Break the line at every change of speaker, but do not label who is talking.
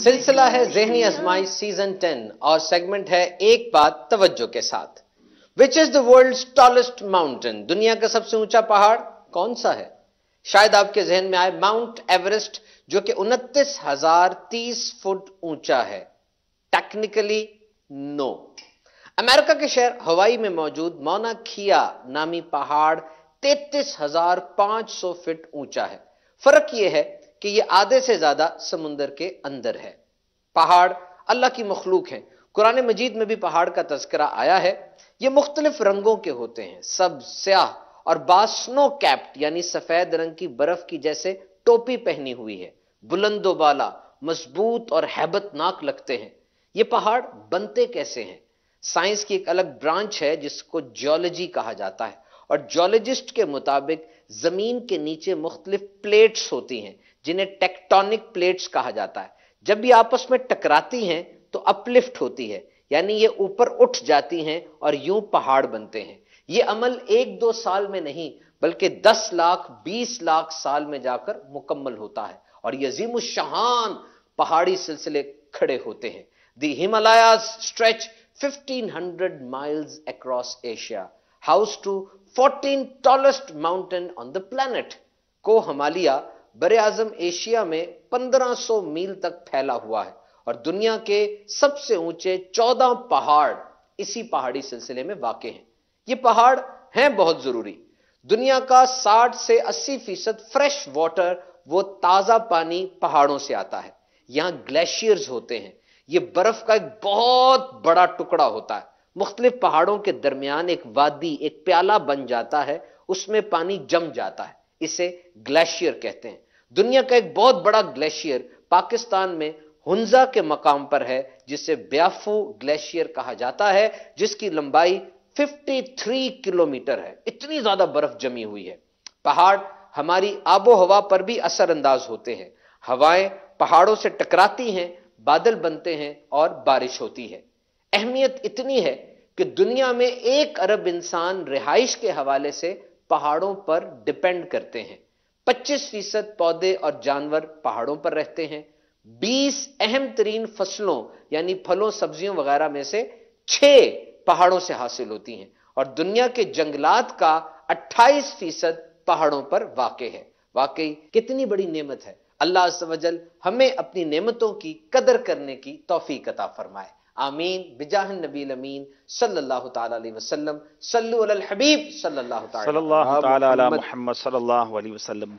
سلسلہ ہے ذہنی ازمائش سیزن 10 اور سیگمنٹ ہے ایک بات توجہ کے ساتھ. وچ از دا ورلڈز ٹالسٹ ماؤنٹین؟ دنیا کا سب سے اونچا پہاڑ کون سا ہے؟ شاید آپ کے ذہن میں آئے ماؤنٹ ایورسٹ، جو کہ 29,030 فٹ اونچا ہے. ٹیکنیکلی نو. امریکہ کے شہر ہوائی میں موجود مونا کیا نامی پہاڑ 33,500 فٹ اونچا ہے. فرق یہ ہے کہ یہ آدھے سے زیادہ سمندر کے اندر ہے. پہاڑ اللہ کی مخلوق ہیں. قرآن مجید میں بھی پہاڑ کا تذکرہ آیا ہے. یہ مختلف رنگوں کے ہوتے ہیں، سبز، سیاہ اور بعض سنو کیپڈ یعنی سفید رنگ کی برف کی جیسے ٹوپی پہنی ہوئی ہے. بلند و بالا، مضبوط اور ہیبت ناک لگتے ہیں. یہ پہاڑ بنتے کیسے ہیں؟ سائنس کی ایک الگ برانچ ہے جس کو جیولوجی کہا جاتا ہے، اور جیولوجسٹ کے مطابق زمین کے نیچے مختلف پلیٹس ہوتی ہیں جنہیں ٹیکٹونک پلیٹس کہا جاتا ہے. جب یہ آپس میں ٹکراتی ہیں تو اپلفٹ ہوتی ہے، یعنی یہ اوپر اٹھ جاتی ہیں اور یوں پہاڑ بنتے ہیں. یہ عمل 1-2 سال میں نہیں بلکہ 10 لاکھ 20 لاکھ سال میں جا کر مکمل ہوتا ہے، اور یہ عظیم الشان پہاڑی سلسلے کھڑے ہوتے ہیں. دی Himalayas stretch 1500 miles across Asia, house to 14 tallest mountain on the planet. کو ہمالیہ بر اعظم ایشیا میں 1500 میل تک پھیلا ہوا ہے، اور دنیا کے سب سے اونچے 14 پہاڑ اسی پہاڑی سلسلے میں واقع ہیں. یہ پہاڑ ہیں بہت ضروری. دنیا کا 60 سے 80% فریش واٹر، وہ تازہ پانی پہاڑوں سے آتا ہے. یہاں گلیشیئرز ہوتے ہیں. یہ برف کا ایک بہت بڑا ٹکڑا ہوتا ہے. مختلف پہاڑوں کے درمیان ایک وادی، ایک پیالہ بن جاتا ہے، اس میں پانی جم جاتا ہے. اسے گلیشیئر کہتے ہیں. دنیا کا ایک بہت بڑا گلیشیئر پاکستان میں ہنزا کے مقام پر ہے، جسے بیافو گلیشیئر کہا جاتا ہے، جس کی لمبائی 53 کلومیٹر ہے. اتنی زیادہ برف جمی ہوئی ہے. پہاڑ ہماری آب و ہوا پر بھی اثر انداز ہوتے ہیں. ہوائیں پہاڑوں سے ٹکراتی ہیں، بادل بنتے ہیں اور بارش ہوتی ہے. اہمیت اتنی ہے کہ دنیا میں 1 ارب انسان رہائش کے حوالے سے پہاڑوں پر ڈیپینڈ کرتے ہیں. 25% پودے اور جانور پہاڑوں پر رہتے ہیں. 20 اہم ترین فصلوں یعنی پھلوں، سبزیوں وغیرہ میں سے 6 پہاڑوں سے حاصل ہوتی ہیں، اور دنیا کے جنگلات کا 28% پہاڑوں پر واقع ہے. واقعی کتنی بڑی نعمت ہے. اللہ عز و جل ہمیں اپنی نعمتوں کی قدر کرنے کی توفیق عطا فرمائے. آمین بجاہ النبی الامین صلی اللہ تعالی علیہ وسلم. صلو علی الحبیب صلی اللہ تعالی
علی محمد صلی اللہ علیہ وسلم.